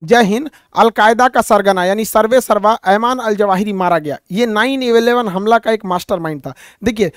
जय हिंद। अलकायदा का सरगना यानी सर्वे सर्वा ऐमान अल जवाहिरी मारा गया। ये 9/11 हमला का एक मास्टरमाइंड था। देखिए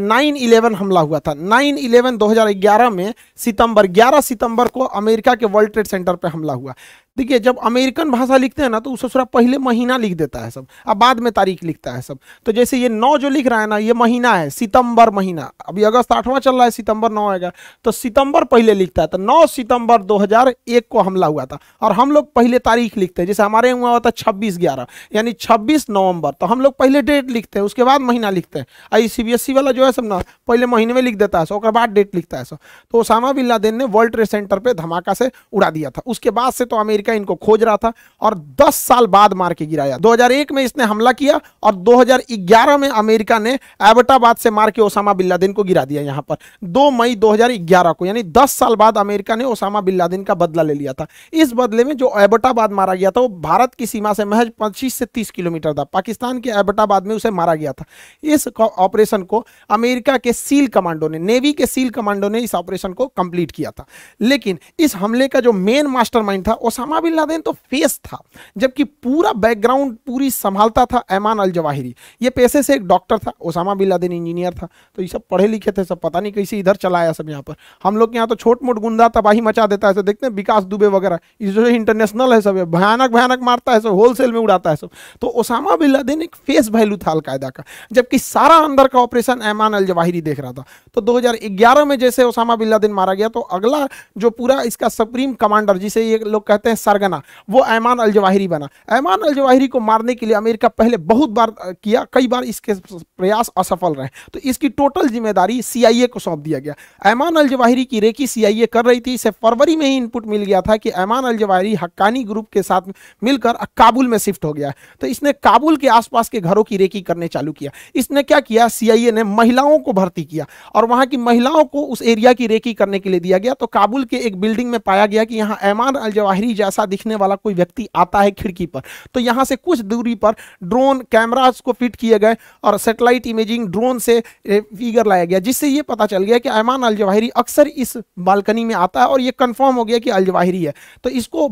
9/11 हमला हुआ था 9/11 2011 में, 11 सितंबर को अमेरिका के वर्ल्ड ट्रेड सेंटर पे हमला हुआ। देखिए जब अमेरिकन भाषा लिखते हैं ना तो उसे थोड़ा पहले महीना लिख देता है सब, अब बाद में तारीख लिखता है सब। तो जैसे ये 9 जो लिख रहा है ना, ये महीना है, सितंबर महीना। अभी अगस्त 8वां चल रहा है, सितंबर 9 आएगा, तो सितंबर पहले लिखता है। तो 9 सितंबर 2001 को हमला हुआ था। और हम लोग पहले तारीख लिखते हैं, जैसे हमारे यहाँ हुआ था 26/11 यानी 26 नवंबर, तो हम लोग पहले डेट लिखते हैं, उसके बाद महीना लिखते हैं। आई CBSE वाला जो है सब ना पहले महीने में लिख देता है, उसके बाद डेट लिखता है। तो ओसामा बिन लादेन ने वर्ल्ड ट्रेड सेंटर पे धमाका से उड़ा दिया था। उसके बाद से तो अमेरिका इनको खोज रहा था और 10 साल बाद मार के गिराया। 2001 में इसने हमला किया और 2011 में अमेरिका ने एबटाबाद से मार के ओसामा बिन लादेन को गिरा दिया। यहां पर 2 मई 2011 को, यानी 10 साल बाद अमेरिका ने ओसामा बिन लादेन का बदला ले लिया था। इस बदले में जो एबटाबाद मारा गया था वो भारत की सीमा से महज 25 से 30 किलोमीटर था। पाकिस्तान के एबटाबाद में उसे मारा गया था। इस ऑपरेशन को अमेरिका के सील कमांडो ने, नेवी के सील कमांडो ने इस ऑपरेशन को कंप्लीट किया था। लेकिन इस हमले का जो मेन मास्टरमाइंड था ओसामा बिन लादेन तो फेस था, जबकि पूरा बैकग्राउंड पूरी संभालता था ऐमान अल जवाहिरी। ये पेशे से एक डॉक्टर था, ओसामा बिन लादेन इंजीनियर था। तो ये सब पढ़े लिखे थे सब, पता नहीं कैसे इधर चला आया सब। यहाँ पर हम लोग के यहाँ तो छोट मोट गुंडा तबाही मचा देता है, तो देखते हैं विकास दुबे वगैरह, ये जो इंटरनेशनल है सब, भयानक भयानक मारता है सब, होलसेल में उड़ाता है सब। तो ओसामा बिन लादेन एक फेस वैल्यू था अलकायदा का, जबकि सारा अंदर का ऑपरेशन ऐमान अल जवाहिरी देख रहा था। तो 2011 में जैसे ओसामा बिन लादेन मारा गया, तो अगला जो पूरा इसका सुप्रीम कमांडर, जिसे ये लोग कहते हैं सरगना, वो ऐमान अल जवाहिरी बना। ऐमान अल जवाहिरी को मारने के लिए अमेरिका पहले बहुत बार किया, कई बार इसके प्रयास असफल रहे। तो इसकी टोटल जिम्मेदारी CIA को सौंप दिया गया। ऐमान अल जवाहिरी की रेकी CIA कर रही थी। इसे फरवरी में ही इनपुट मिल गया था कि Ayman al Zawahiri Haqqani group के साथ मिलकर काबुल में शिफ्ट हो गया है। तो इसने काबुल के आसपास के घरों की रेकी करने चालू किया। इसने क्या किया, CIA ने महिलाओं को भर्ती किया और वहां की महिलाओं को उस एरिया की रेकी करने के लिए दिया गया। तो काबुल के एक बिल्डिंग में पाया गया कि यहाँ ऐमान अल जवाहिरी जैसा दिखने वाला कोई व्यक्ति आता है खिड़की पर। तो यहां से कुछ दूरी पर ड्रोन कैमरास को फिट किए गए और सैटेलाइट इमेजिंग ड्रोन से फिगर लाया गया, जिससे यह पता चल गया कि ऐमान अल जवाहिरी अक्सर इस बालकनी में आता है और यह कंफर्म हो गया कि अल जवाहिरी है। तो इसको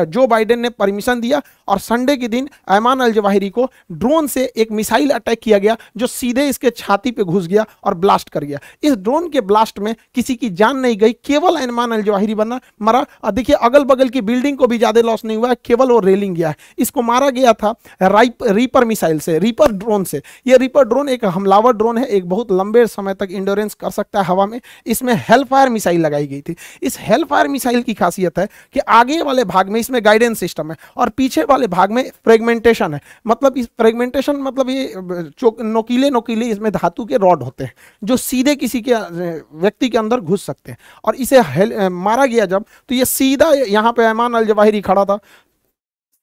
जो बाइडेन ने परमिशन दिया और संडे के दिन ऐमान अल जवाहिरी को ड्रोन से एक मिसाइल अटैक किया गया, जो सीधे इसके छाती पे घुस गया और ब्लास्ट कर गया। इस ड्रोन के ब्लास्ट में किसी की जान नहीं गई, केवल ऐमान अल जवाहिरी मरा। और देखिए अगल बगल की बिल्डिंग को भी ज्यादा लॉस नहीं हुआ, केवल वो रेलिंग गया है। इसको मारा गया था रीपर मिसाइल से, रीपर ड्रोन से। ये रीपर ड्रोन एक हमलावर ड्रोन है, एक बहुत लंबे समय तक इंडोरेंस कर सकता है हवा में। इसमें हेलफायर मिसाइल लगाई गई थी। इस हेलफायर मिसाइल की खासियत है कि आगे वाले भाग में इसमें गाइडेंस सिस्टम है और पीछे वाले भाग में फ्रेगमेंटेशन है। मतलब इस फ्रेगमेंटेशन मतलब ये नोकीले नोकीले इसमें धातु के रॉड होते हैं, जो सीधे किसी के व्यक्ति के अंदर घुस सकते हैं। और इसे मारा गया जब, तो ये सीधा यहाँ पे ऐमान अल जवाहिरी खड़ा था,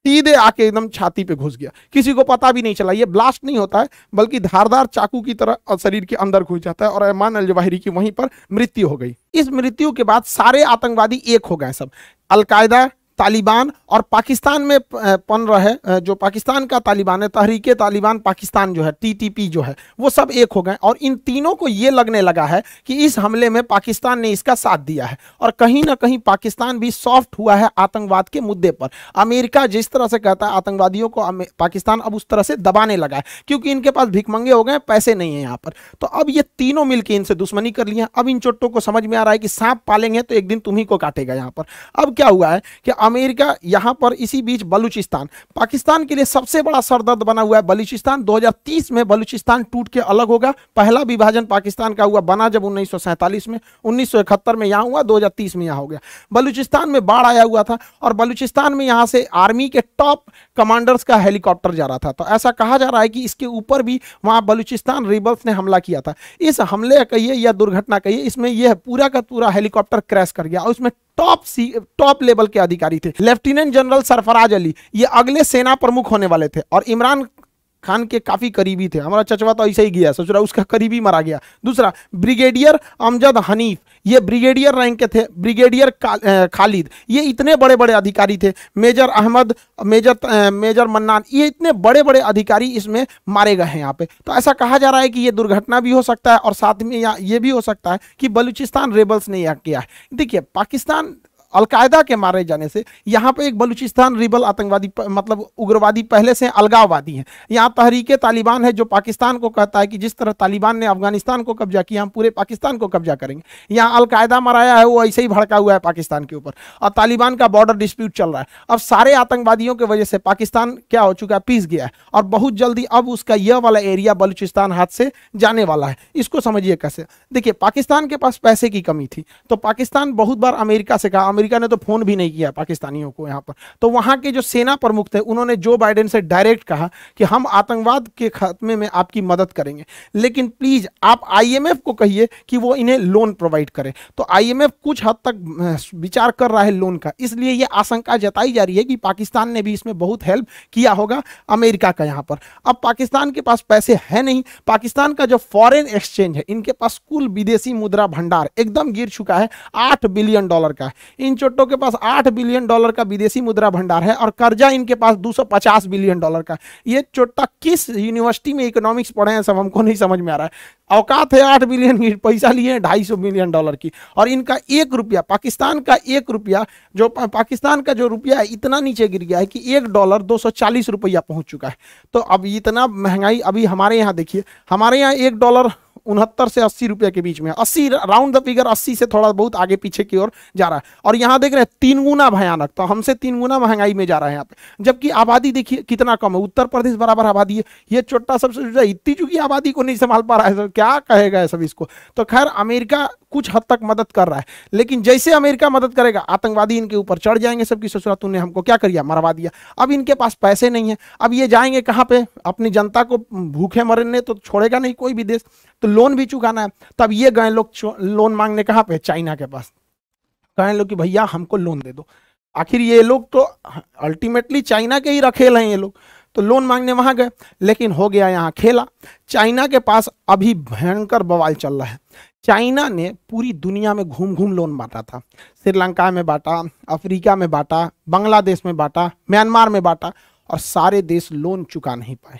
सीधे आके एकदम छाती पे घुस गया। किसी को पता भी नहीं चला। ये ब्लास्ट नहीं होता है, बल्कि धारदार चाकू की तरह शरीर के अंदर घुस जाता है और ऐमान अल जवाहिरी की वहीं पर मृत्यु हो गई। इस मृत्यु के बाद सारे आतंकवादी एक हो गए सब, अलकायदा, तालिबान और पाकिस्तान में पन रहे जो पाकिस्तान का तालिबान है, तहरीके तालिबान पाकिस्तान जो है, TTP जो है, वो सब एक हो गए। और इन तीनों को ये लगने लगा है कि इस हमले में पाकिस्तान ने इसका साथ दिया है और कहीं ना कहीं पाकिस्तान भी सॉफ्ट हुआ है आतंकवाद के मुद्दे पर। अमेरिका जिस तरह से कहता है आतंकवादियों को, पाकिस्तान अब उस तरह से दबाने लगा है, क्योंकि इनके पास भिखमंगे हो गए, पैसे नहीं है यहाँ पर। तो अब ये तीनों मिलकर इनसे दुश्मनी कर लिया। अब इन चोटों को समझ में आ रहा है कि सांप पालेंगे तो एक दिन तुम्ही को काटेगा यहाँ पर। अब क्या हुआ है कि अमेरिका यहां पर, इसी बीच बलूचिस्तान, पाकिस्तान के लिए सबसे बड़ा सरदर्द बना हुआ है बलूचिस्तान। 2030 में बलूचिस्तान टूट के अलग होगा। पहला विभाजन पाकिस्तान का हुआ बना जब 1947 में, 1971 में यहां हुआ, 2030 में यहां हो गया। बलूचिस्तान में बाढ़ आया हुआ था और बलूचिस्तान में यहां से आर्मी के टॉप कमांडर्स का हेलीकॉप्टर जा रहा था। तो ऐसा कहा जा रहा है कि इसके ऊपर भी वहां बलूचिस्तान रिबल्स ने हमला किया था। इस हमले कहिए या दुर्घटना कहिए, इसमें यह पूरा का पूरा हेलीकॉप्टर क्रैश कर गया और उसमें टॉप लेवल के अधिकारी थे। लेफ्टिनेंट जनरल सरफराज अली ये अगले सेना प्रमुख होने वाले थे और इमरान खान के काफी करीबी थे। हमारा चचवा तो ऐसे ही गया, सोच रहा उसका करीबी मारा गया। दूसरा ब्रिगेडियर अमजद हनीफ, ये ब्रिगेडियर रैंक के थे। ब्रिगेडियर खालिद, ये इतने बड़े बड़े अधिकारी थे। मेजर अहमद, मेजर मन्नान, ये इतने बड़े बड़े अधिकारी इसमें मारे गए हैं यहाँ पे। तो ऐसा कहा जा रहा है कि ये दुर्घटना भी हो सकता है और साथ में ये भी हो सकता है कि बलूचिस्तान रेबल्स ने यह किया है। देखिए पाकिस्तान अलकायदा के मारे जाने से यहाँ पे एक बलूचिस्तान रिबल आतंकवादी मतलब उग्रवादी पहले से अलगाववादी हैं। यहाँ तहरीके तालिबान है जो पाकिस्तान को कहता है कि जिस तरह तालिबान ने अफगानिस्तान को कब्जा किया हम पूरे पाकिस्तान को कब्जा करेंगे। यहाँ अलकायदा मराया है वो ऐसे ही भड़का हुआ है पाकिस्तान के ऊपर, और तालिबान का बॉर्डर डिस्प्यूट चल रहा है। अब सारे आतंकवादियों की वजह से पाकिस्तान क्या हो चुका है, पीस गया है, और बहुत जल्दी अब उसका यह वाला एरिया बलूचिस्तान हाथ से जाने वाला है। इसको समझिए कैसे। देखिए पाकिस्तान के पास पैसे की कमी थी तो पाकिस्तान बहुत बार अमेरिका से कहा, अमेरिका ने तो फोन भी नहीं किया पाकिस्तानियों को यहाँ पर, तो वहाँ के जो सेना प्रमुख थे उन्होंने जो बाइडेन से डायरेक्ट कहा कि हम आतंकवाद के खात्मे में आपकी मदद करेंगे, लेकिन प्लीज आप आईएमएफ को कहिए कि वो इन्हें लोन प्रोवाइड करे। तो आईएमएफ कुछ हद तक विचार कर रहा है लोन का, इसलिए ये आशंका जताई जा रही है कि पाकिस्तान ने भी इसमें बहुत हेल्प किया होगा अमेरिका का यहाँ पर। अब पाकिस्तान के पास पैसे है नहीं, पाकिस्तान का जो फॉरेन एक्सचेंज है, इनके पास कुल विदेशी मुद्रा भंडार एकदम गिर चुका है, $8 बिलियन का। इन चोटों के पास $8 बिलियन का विदेशी मुद्रा भंडार है और कर्जा इनके पास $250 बिलियन का। ये चोट्टा किस यूनिवर्सिटी में इकोनॉमिक्स पढ़े हैं सब हमको नहीं समझ में आ रहा है। औकात है 8 बिलियन की, पैसा लिए $250 बिलियन की, और इनका 1 रुपया, पाकिस्तान का 1 रुपया, जो पाकिस्तान का जो रुपया है इतना नीचे गिर गया है कि $1 240 रुपया पहुंच चुका है। तो अब इतना महंगाई अभी हमारे यहाँ देखिए, हमारे यहाँ $1 69 से 80 रुपये के बीच में, 80 राउंड द फिगर, 80 से थोड़ा बहुत आगे पीछे की ओर जा रहा है, और यहाँ देख रहे हैं 3 गुना भयानक, तो हमसे 3 गुना महंगाई में जा रहा है यहाँ पे। जबकि आबादी देखिए कितना कम है, उत्तर प्रदेश बराबर आबादी है, ये छोटा सबसे इतनी चुकी आबादी को नहीं संभाल पा रहा है, क्या कहेगा सब इसको। तो खैर अमेरिका कुछ हद तक मदद कर रहा है, लेकिन जैसे अमेरिका मदद करेगा आतंकवादी इनके ऊपर चढ़ जाएंगे सबकी ससुरा, तूने हमको क्या करिया, मरवा दिया। अब इनके पास पैसे नहीं है, अब ये जाएंगे कहाँ पे, अपनी जनता को भूखे मरने तो छोड़ेगा नहीं कोई भी देश, तो लोन भी चुकाना है। तब ये गए लोग लोन मांगने कहाँ पे, चाइना के पास, कहें लोग कि भैया हमको लोन दे दो। आखिर ये लोग तो अल्टीमेटली चाइना के ही रखेल हैं ये लोग, तो लोन मांगने वहां गए, लेकिन हो गया यहाँ खेला। चाइना के पास अभी भयंकर बवाल चल रहा है। चाइना ने पूरी दुनिया में घूम घूम लोन बांटा था, श्रीलंका में बांटा, अफ्रीका में बांटा, बांग्लादेश में बांटा, म्यांमार में बांटा, और सारे देश लोन चुका नहीं पाए।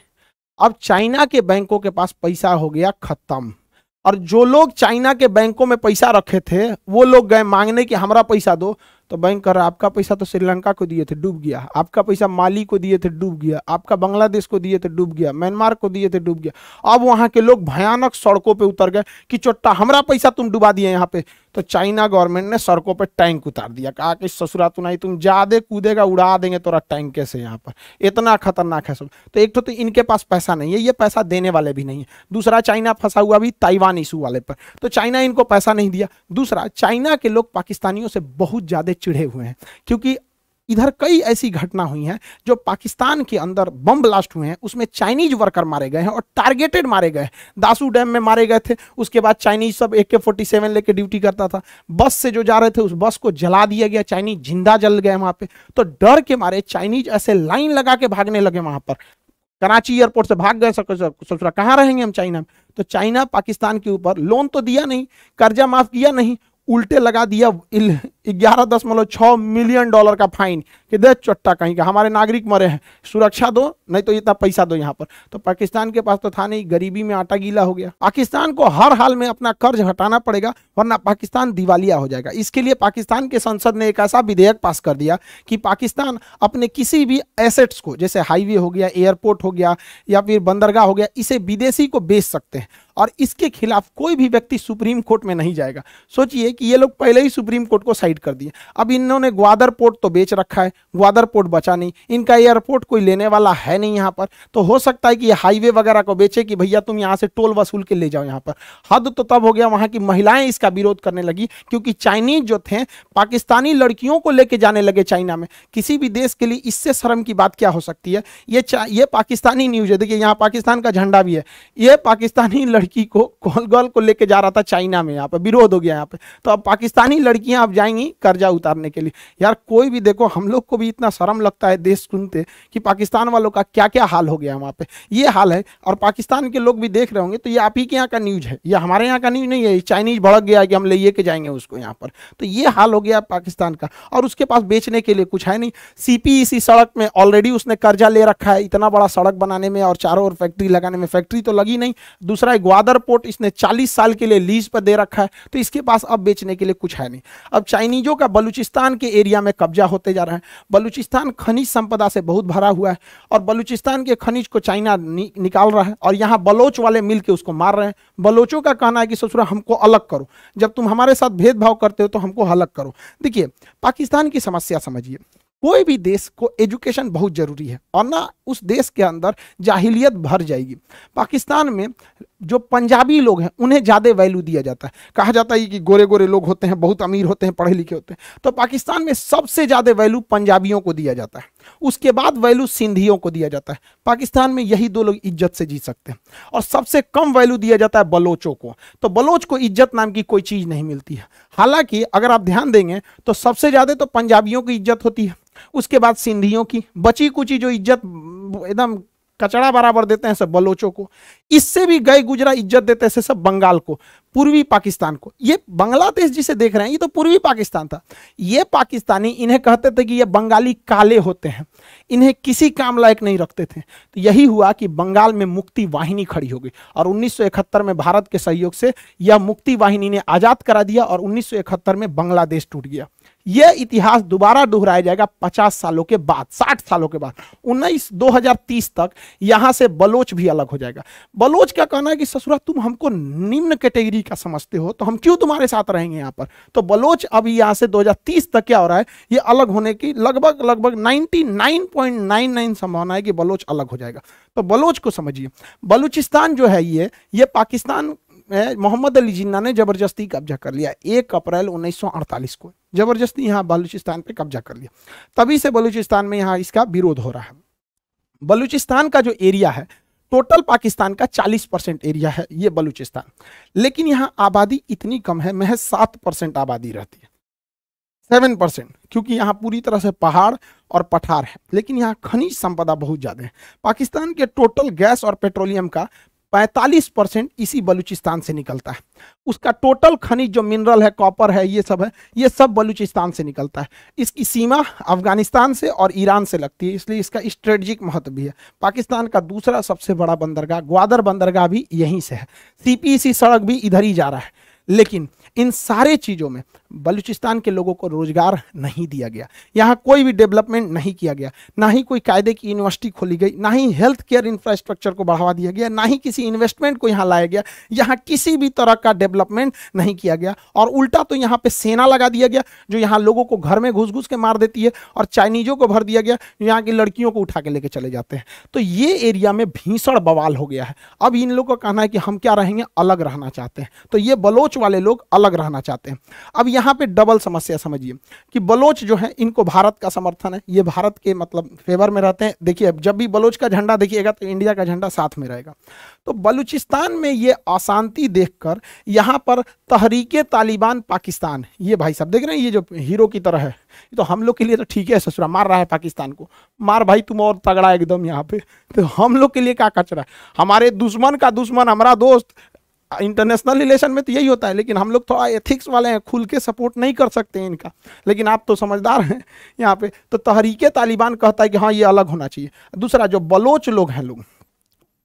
अब चाइना के बैंकों के पास पैसा हो गया खत्म, और जो लोग चाइना के बैंकों में पैसा रखे थे वो लोग गए मांगने कि हमारा पैसा दो, तो बैंक कर रहा आपका पैसा तो श्रीलंका को दिए थे डूब गया, आपका पैसा माली को दिए थे डूब गया, आपका बांग्लादेश को दिए थे डूब गया, म्यांमार को दिए थे डूब गया। अब वहां के लोग भयानक सड़कों पे उतर गए कि चोट्टा हमारा पैसा तुम डुबा दिए यहाँ पे। तो चाइना गवर्नमेंट ने सड़कों पे टैंक उतार दिया, कहा कि ससुरा तू नहीं, तुम ज्यादा कूदेगा उड़ा देंगे तोरा टैंक कैसे यहाँ पर, इतना खतरनाक है सब। तो एक तो इनके पास पैसा नहीं है, ये पैसा देने वाले भी नहीं है। दूसरा चाइना फंसा हुआ भी ताइवान इशू वाले पर, तो चाइना इनको पैसा नहीं दिया। दूसरा चाइना के लोग पाकिस्तानियों से बहुत ज्यादा चिढ़े हुए हैं, क्योंकि इधर कई ऐसी घटना हुई हैं जो पाकिस्तान के अंदर बम ब्लास्ट हुए हैं, उसमें चाइनीज वर्कर मारे गए हैं और टारगेटेड मारे गए। दासू डैम में मारे गए थे, उसके बाद चाइनीज सब AK-47 लेके ड्यूटी करता था, बस से जो जा रहे थे उस बस को जला दिया गया, चाइनीज जिंदा जल गए वहां पे। तो डर के मारे चाइनीज ऐसे लाइन लगा के भागने लगे वहां पर, कराची एयरपोर्ट से भाग गए, ससुरा कहाँ रहेंगे हम चाइना में। तो चाइना पाकिस्तान के ऊपर लोन तो दिया नहीं, कर्जा माफ किया नहीं, उल्टे लगा दिया $11.6 मिलियन का फाइन कि दे चट्टा कहीं का, हमारे नागरिक मरे हैं, सुरक्षा दो नहीं तो इतना पैसा दो यहाँ पर। तो पाकिस्तान के पास तो था नहीं, गरीबी में आटा गीला हो गया। पाकिस्तान को हर हाल में अपना कर्ज हटाना पड़ेगा वरना पाकिस्तान दिवालिया हो जाएगा। इसके लिए पाकिस्तान के संसद ने एक ऐसा विधेयक पास कर दिया कि पाकिस्तान अपने किसी भी एसेट्स को, जैसे हाईवे हो गया, एयरपोर्ट हो गया या फिर बंदरगाह हो गया, इसे विदेशी को बेच सकते हैं, और इसके खिलाफ कोई भी व्यक्ति सुप्रीम कोर्ट में नहीं जाएगा। सोचिए कि ये लोग पहले ही सुप्रीम कोर्ट को साइड कर दिए। अब इन्होंने ग्वादर पोर्ट तो बेच रखा है, ग्वादर पोर्ट बचा नहीं, इनका एयरपोर्ट कोई लेने वाला है नहीं यहाँ पर, तो हो सकता है कि ये हाईवे वगैरह को बेचे कि भैया तुम यहाँ से टोल वसूल के ले जाओ यहाँ पर। हद तो तब हो गया वहाँ की महिलाएं इसका विरोध करने लगी, क्योंकि चाइनीज जो थे पाकिस्तानी लड़कियों को लेके जाने लगे चाइना में। किसी भी देश के लिए इससे शर्म की बात क्या हो सकती है। ये पाकिस्तानी न्यूज है, देखिए यहाँ पाकिस्तान का झंडा भी है, ये पाकिस्तानी लड़की को गर्ल को लेके जा रहा था चाइना में, यहाँ पे विरोध हो गया यहाँ पे। तो अब पाकिस्तानी लड़कियां अब जाएंगी कर्जा उतारने के लिए। यार कोई भी देखो, हम लोग को भी इतना शर्म लगता है देश सुनते कि पाकिस्तान वालों का क्या क्या हाल हो गया वहाँ पे, ये हाल है। और पाकिस्तान के लोग भी देख रहे होंगे, तो ये आप ही के यहाँ का न्यूज है, ये हमारे यहाँ का न्यूज नहीं है। चाइनीज भड़क गया कि हम ले के जाएंगे उसको यहाँ पर, तो ये हाल हो गया पाकिस्तान का। और उसके पास बेचने के लिए कुछ है नहीं। CPEC सड़क में ऑलरेडी उसने कर्जा ले रखा है इतना बड़ा सड़क बनाने में और चारों ओर फैक्ट्री लगाने में, फैक्ट्री तो लगी नहीं। दूसरा ग्वादर पोर्ट इसने 40 साल के लिए लीज पर दे रखा है, तो इसके पास अब बेचने के लिए कुछ है नहीं। अब चाइनीजों का बलूचिस्तान के एरिया में कब्जा होते जा रहा है। बलूचिस्तान खनिज संपदा से बहुत भरा हुआ है और बलूचिस्तान के खनिज को चाइना निकाल रहा है और यहाँ बलोच वाले मिल के उसको मार रहे हैं। बलोचों का कहना है कि ससुरा हमको अलग करो, जब तुम हमारे साथ भेदभाव करते हो तो हमको अलग करो। देखिए पाकिस्तान की समस्या समझिए, कोई भी देश को एजुकेशन बहुत जरूरी है और ना उस देश के अंदर जाहिलियत भर जाएगी। पाकिस्तान में जो पंजाबी लोग हैं उन्हें ज़्यादा वैल्यू दिया जाता है। कहा जाता है कि गोरे गोरे लोग होते हैं, बहुत अमीर होते हैं, पढ़े लिखे होते हैं, तो पाकिस्तान में सबसे ज़्यादा वैल्यू पंजाबियों को दिया जाता है, उसके बाद वैल्यू सिंधियों को दिया जाता है। पाकिस्तान में यही दो लोग इज्जत से जी सकते हैं और सबसे कम वैल्यू दिया जाता है बलोचों को। तो बलोच को इज्जत नाम की कोई चीज़ नहीं मिलती है। हालांकि अगर आप ध्यान देंगे तो सबसे ज़्यादा तो पंजाबियों की इज्जत होती है, उसके बाद सिंधियों की, बची कुची जो इज्जत एकदम कचड़ा बराबर देते हैं सब बलोचों को। इससे भी गए गुजरा इज्जत देते हैं सब बंगाल को, पूर्वी पाकिस्तान को। ये बांग्लादेश जिसे देख रहे हैं ये तो पूर्वी पाकिस्तान था। ये पाकिस्तानी इन्हें कहते थे कि ये बंगाली काले होते हैं, इन्हें किसी काम लायक नहीं रखते थे। तो यही हुआ कि बंगाल में मुक्ति वाहिनी खड़ी हो गई और 1971 में भारत के सहयोग से यह मुक्ति वाहिनी ने आज़ाद करा दिया और 1971 में बांग्लादेश टूट गया। यह इतिहास दोबारा दोहराया जाएगा 50 सालों के बाद, 60 सालों के बाद। 2030 तक यहां से बलोच भी अलग हो जाएगा। बलोच का कहना है कि ससुरा तुम हमको निम्न कैटेगरी का समझते हो तो हम क्यों तुम्हारे साथ रहेंगे यहाँ पर। तो बलोच अभी यहां से 2030 तक क्या हो रहा है, ये अलग होने की लगभग 99.99 संभावना है कि बलोच अलग हो जाएगा। तो बलोच को समझिए, बलूचिस्तान जो है ये पाकिस्तान मोहम्मद अली जिन्ना ने जबरदस्ती कब्जा कर लिया 1 अप्रैल 1948 को, जबरदस्ती यहाँ बलूचिस्तान पे कब्जा कर लिया। तभी से बलूचिस्तान में यहाँ इसका विरोध हो रहा है। बलूचिस्तान का जो एरिया है टोटल पाकिस्तान का 40% एरिया है ये बलूचिस्तान, लेकिन यहाँ आबादी इतनी कम है, महज 7% आबादी रहती है, 7%, क्योंकि यहाँ पूरी तरह से पहाड़ और पठार है। लेकिन यहाँ खनिज संपदा बहुत ज़्यादा है। पाकिस्तान के टोटल गैस और पेट्रोलियम का 45% इसी बलूचिस्तान से निकलता है। उसका टोटल खनिज जो मिनरल है, कॉपर है, ये सब बलूचिस्तान से निकलता है। इसकी सीमा अफगानिस्तान से और ईरान से लगती है, इसलिए इसका स्ट्रेटेजिक महत्व भी है। पाकिस्तान का दूसरा सबसे बड़ा बंदरगाह ग्वादर बंदरगाह भी यहीं से है। सीपीसी सड़क भी इधर ही जा रहा है। लेकिन इन सारे चीज़ों में बलूचिस्तान के लोगों को रोजगार नहीं दिया गया, यहाँ कोई भी डेवलपमेंट नहीं किया गया, ना ही कोई कायदे की यूनिवर्सिटी खोली गई, ना ही हेल्थ केयर इंफ्रास्ट्रक्चर को बढ़ावा दिया गया, ना ही किसी इन्वेस्टमेंट को यहाँ लाया गया। यहाँ किसी भी तरह का डेवलपमेंट नहीं किया गया और उल्टा तो यहाँ पे सेना लगा दिया गया जो यहाँ लोगों को घर में घुस घुस के मार देती है, और चाइनीजों को भर दिया गया जो यहाँ की लड़कियों को उठा के लेके चले जाते हैं। तो ये एरिया में भीषण बवाल हो गया है। अब इन लोगों का कहना है कि हम क्या रहेंगे, अलग रहना चाहते हैं। तो ये बलोच वाले लोग अलग रहना चाहते हैं। अब यहाँ पे डबल समस्या समझिए कि बलोच जो है इनको भारत का समर्थन है, ये भारत के मतलब फेवर में रहते हैं। देखिए जब भी बलोच का झंडा देखिएगा तो इंडिया का झंडा साथ में रहेगा। तो बलूचिस्तान में ये अशांति देखकर यहाँ पर तहरीके तालिबान पाकिस्तान, ये भाई सब देख रहे हैं, ये जो हीरो की तरह है, तो हम लोग के लिए तो ठीक है, ससुरा मार रहा है पाकिस्तान को, मार भाई तुम और तगड़ा एकदम यहाँ पे। तो हम लोग के लिए क्या कचरा है, हमारे दुश्मन का दुश्मन हमारा दोस्त। इंटरनेशनल रिलेशन में तो यही होता है, लेकिन हम लोग थोड़ा एथिक्स वाले हैं, खुल के सपोर्ट नहीं कर सकते हैं इनका। लेकिन आप तो समझदार हैं यहाँ पे। तो तहरीके तालिबान कहता है कि हाँ ये अलग होना चाहिए। दूसरा जो बलोच लोग हैं, लोग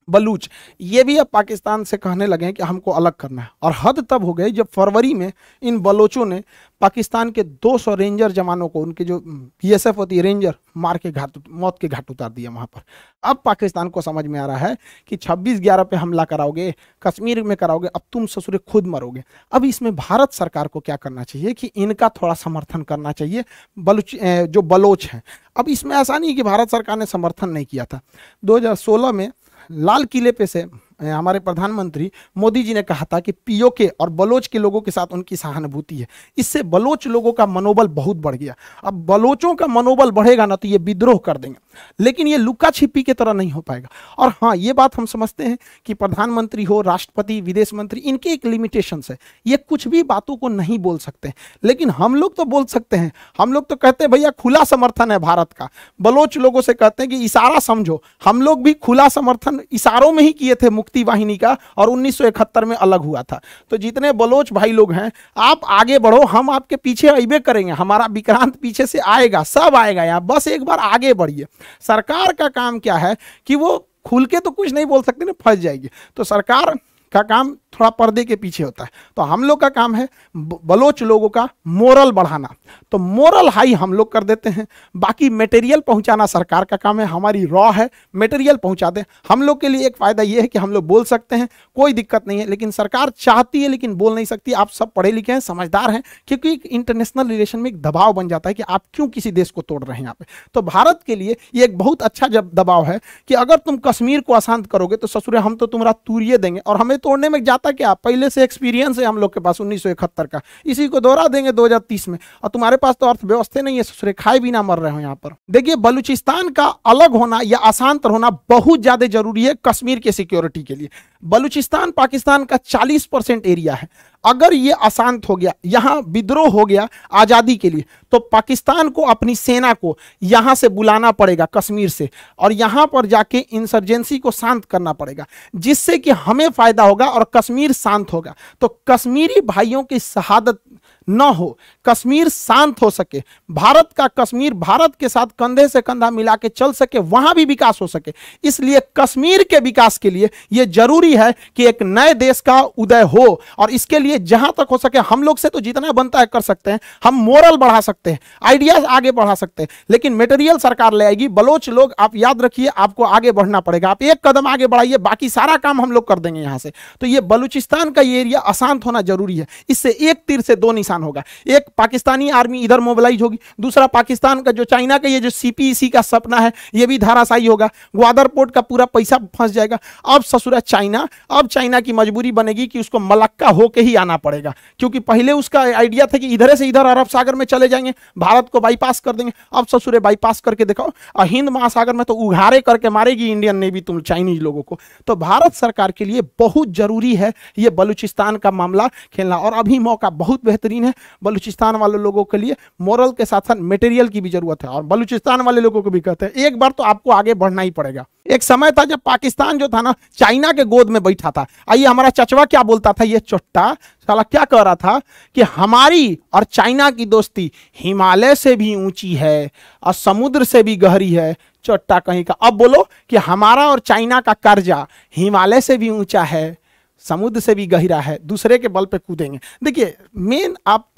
बलूच, ये भी अब पाकिस्तान से कहने लगे हैं कि हमको अलग करना है। और हद तब हो गई जब फरवरी में इन बलोचों ने पाकिस्तान के 200 रेंजर जवानों को, उनके जो बीएसएफ होती है रेंजर, मार के मौत के घाट उतार दिया वहाँ पर। अब पाकिस्तान को समझ में आ रहा है कि 26/11 पे हमला कराओगे, कश्मीर में कराओगे, अब तुम ससुरे खुद मरोगे। अब इसमें भारत सरकार को क्या करना चाहिए कि इनका थोड़ा समर्थन करना चाहिए, जो बलोच हैं। अब इसमें ऐसा नहीं कि भारत सरकार ने समर्थन नहीं किया था। 2016 में लाल किले पे से हमारे प्रधानमंत्री मोदी जी ने कहा था कि पीओके और बलोच के लोगों के साथ उनकी सहानुभूति है। इससे बलोच लोगों का मनोबल बहुत बढ़ गया। अब बलोचों का मनोबल बढ़ेगा ना तो ये विद्रोह कर देंगे, लेकिन ये लुका छिपी की तरह नहीं हो पाएगा। और हाँ, ये बात हम समझते हैं कि प्रधानमंत्री हो, राष्ट्रपति, विदेश मंत्री, इनके एक लिमिटेशंस है, ये कुछ भी बातों को नहीं बोल सकते। लेकिन हम लोग तो बोल सकते हैं। हम लोग तो कहते हैं भैया खुला समर्थन है भारत का। बलोच लोगों से कहते हैं कि इशारा समझो, हम लोग भी खुला समर्थन इशारों में ही किए थे मुक्ति वाहिनी का, और 1971 में अलग हुआ था। तो जितने बलोच भाई लोग हैं, आप आगे बढ़ो, हम आपके पीछे अइबे करेंगे, हमारा विक्रांत पीछे से आएगा, सब आएगा यहाँ, बस एक बार आगे बढ़िए। सरकार का काम क्या है कि वो खुल के तो कुछ नहीं बोल सकते ना, फंस जाएगी। तो सरकार का काम थोड़ा पर्दे के पीछे होता है। तो हम लोग का काम है बलोच लोगों का मोरल बढ़ाना, तो मोरल हाई हम लोग कर देते हैं। बाकी मटेरियल पहुंचाना सरकार का काम है, हमारी रॉ है, मटेरियल पहुंचा दें। हम लोग के लिए एक फायदा ये है कि हम लोग बोल सकते हैं, कोई दिक्कत नहीं है, लेकिन सरकार चाहती है लेकिन बोल नहीं सकती। आप सब पढ़े लिखे हैं, समझदार हैं, क्योंकि इंटरनेशनल रिलेशन में एक दबाव बन जाता है कि आप क्यों किसी देश को तोड़ रहे हैं यहाँ पे। तो भारत के लिए ये एक बहुत अच्छा जब दबाव है कि अगर तुम कश्मीर को अशांत करोगे तो ससुरे हम तो तुम्हारा तूरिये देंगे, और हमें तोड़ने में जाता क्या, पहले से एक्सपीरियंस है हम लोग के पास 1971 का, इसी को दोहरा देंगे 2030 में, और तुम्हारे पास तो अर्थव्यवस्था नहीं है, ससुरे खाए भी ना मर रहे हो यहाँ पर। देखिए बलूचिस्तान का अलग होना या अशांत होना बहुत ज्यादा जरूरी है कश्मीर के सिक्योरिटी के लिए। बलूचिस्तान पाकिस्तान का 40% एरिया है, अगर ये अशांत हो गया, यहां विद्रोह हो गया आजादी के लिए, तो पाकिस्तान को अपनी सेना को यहां से बुलाना पड़ेगा कश्मीर से, और यहां पर जाके इंसर्जेंसी को शांत करना पड़ेगा, जिससे कि हमें फायदा होगा और कश्मीर शांत होगा। तो कश्मीरी भाइयों की शहादत न हो, कश्मीर शांत हो सके, भारत का कश्मीर भारत के साथ कंधे से कंधा मिला के चल सके, वहां भी विकास हो सके। इसलिए कश्मीर के विकास के लिए यह जरूरी है कि एक नए देश का उदय हो, और इसके लिए जहां तक हो सके हम लोग से तो जितना बनता है कर सकते हैं। हम मोरल बढ़ा सकते हैं, आइडियाज आगे बढ़ा सकते हैं, लेकिन मटेरियल सरकार ले आएगी। बलोच लोग आप याद रखिए, आपको आगे बढ़ना पड़ेगा, आप एक कदम आगे बढ़ाइए, बाकी सारा काम हम लोग कर देंगे यहां से। तो ये बलूचिस्तान का ये एरिया अशांत होना जरूरी है, इससे एक तीर से दो निशान होगा। एक पाकिस्तानी आर्मी इधर मोबिलाइज होगी, दूसरा पाकिस्तान का जो चाइना का ये जो सीपीईसी का सपना है ये भी धाराशायी होगा, ग्वादर पोर्ट का पूरा पैसा फंस जाएगा। अब ससुरा चाइना, अब चाइना की मजबूरी बनेगी कि उसको मलक्का होके ही आना पड़ेगा, क्योंकि पहले उसका आइडिया था कि इधर से इधर अरब सागर में चले जाएंगे, भारत को बाईपास कर देंगे। अब ससुरे बाईपास करके दिखाओ, हिंद महासागर में तो उघारे करके मारेगी इंडियन नेवी तुम चाइनीज लोगों को। तो भारत सरकार के लिए बहुत जरूरी है ये बलूचिस्तान का मामला खेलना, और अभी मौका बहुत बेहतरीन है बलूचिस्तान वाले लोगों के लिए। मोरल के साथ साथ मटेरियल की भी जरूरत है, और बलूचिस्तान वाले लोगों को भी कहते हैं एक बार तो आपको आगे बढ़ना ही पड़ेगा। एक समय था जब पाकिस्तान जो था ना चाइना के गोद में बैठा था। आइए हमारा चचवा क्या बोलता था, ये चोट्टा साला क्या कह रहा था कि हमारी और चाइना की दोस्ती हिमालय से भी ऊंची है और समुद्र से भी गहरी है। चोट्टा कहीं का। अब बोलो कि हमारा और चाइना का कर्जा हिमालय से भी ऊंचा है, समुद्र से भी गहरा है, दूसरे के बल पे कूदेंगे। देखिए मेन आप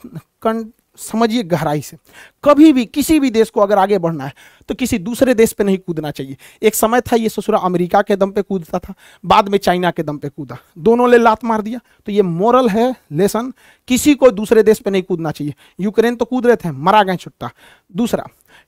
समझिए गहराई से, कभी भी किसी भी देश को अगर आगे बढ़ना है तो किसी दूसरे देश पे नहीं कूदना चाहिए। एक समय था ये ससुरा अमेरिका के दम पे कूदता था, बाद में चाइना के दम पे कूदा, दोनों ने लात मार दिया। तो ये मोरल है लेसन, किसी को दूसरे देश पे नहीं कूदना चाहिए। यूक्रेन तो कूद रहे थे, मरा गए छुट्टा। दूसरा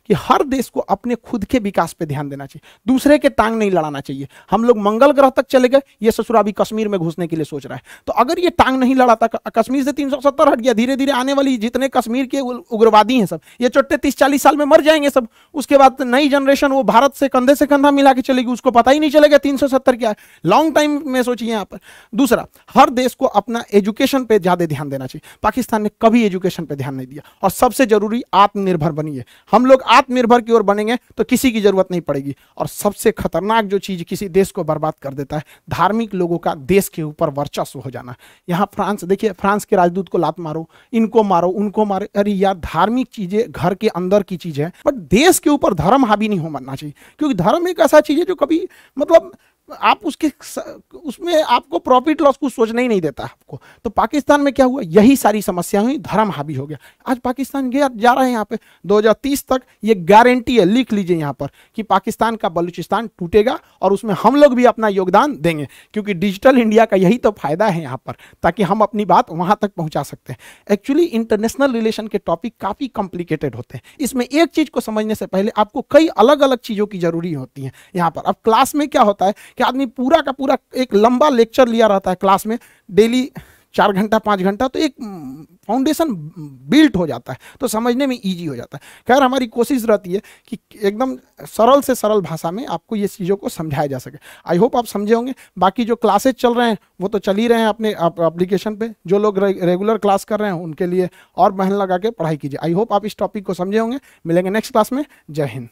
कि हर देश को अपने खुद के विकास पे ध्यान देना चाहिए, दूसरे के टांग नहीं लड़ाना चाहिए। हम लोग मंगल ग्रह तक चले गए, ये ससुरा अभी कश्मीर में घुसने के लिए सोच रहा है। तो अगर ये टांग नहीं लड़ाता, कश्मीर से 370 हट गया, धीरे धीरे आने वाली जितने कश्मीर के उग्रवादी हैं सब ये चोट्टे 30-40 साल में मर जाएंगे सब। उसके बाद नई जनरेशन वो भारत से कंधा मिला के चलेगी, उसको पता ही नहीं चलेगा 370 क्या है। लॉन्ग टाइम में सोचिए यहाँ पर। दूसरा, हर देश को अपना एजुकेशन पे ज्यादा ध्यान देना चाहिए। पाकिस्तान ने कभी एजुकेशन पे ध्यान नहीं दिया। और सबसे जरूरी, आत्मनिर्भर बनिए। हम लोग आत्मनिर्भर की ओर बनेंगे तो किसी की जरूरत नहीं पड़ेगी। और सबसे खतरनाक जो चीज किसी देश को बर्बाद कर देता है, धार्मिक लोगों का देश के ऊपर वर्चस्व हो जाना। यहाँ फ्रांस देखिए, फ्रांस के राजदूत को लात मारो, इनको मारो, उनको मारो। अरे यार, धार्मिक चीजें घर के अंदर की चीज है, बट देश के ऊपर धर्म हावी नहीं होना चाहिए, क्योंकि धर्म एक ऐसा चीज है जो कभी मतलब आप उसमें आपको प्रॉफिट लॉस कुछ सोचना ही नहीं देता आपको। तो पाकिस्तान में क्या हुआ, यही सारी समस्या हुई, धर्म हावी हो गया। आज पाकिस्तान गया जा रहा है यहाँ पे 2030 तक, ये गारंटी है, लिख लीजिए यहाँ पर, कि पाकिस्तान का बलूचिस्तान टूटेगा और उसमें हम लोग भी अपना योगदान देंगे, क्योंकि डिजिटल इंडिया का यही तो फायदा है यहाँ पर, ताकि हम अपनी बात वहां तक पहुंचा सकते हैं। एक्चुअली इंटरनेशनल रिलेशन के टॉपिक काफी कॉम्प्लिकेटेड होते हैं। इसमें एक चीज को समझने से पहले आपको कई अलग अलग चीजों की जरूरी होती है यहाँ पर। अब क्लास में क्या होता है कि आदमी पूरा का पूरा एक लंबा लेक्चर लिया रहता है क्लास में, डेली 4 घंटा 5 घंटा, तो एक फाउंडेशन बिल्ट हो जाता है, तो समझने में इजी हो जाता है। खैर, हमारी कोशिश रहती है कि एकदम सरल से सरल भाषा में आपको ये चीज़ों को समझाया जा सके। आई होप आप समझे होंगे। बाकी जो क्लासेज चल रहे हैं वो तो चल ही रहे हैं अपने एप्लीकेशन पे। जो लोग रेगुलर क्लास कर रहे हैं उनके लिए और मेहनत लगा के पढ़ाई कीजिए। आई होप आप इस टॉपिक को समझे होंगे। मिलेंगे नेक्स्ट क्लास में। जय हिंद।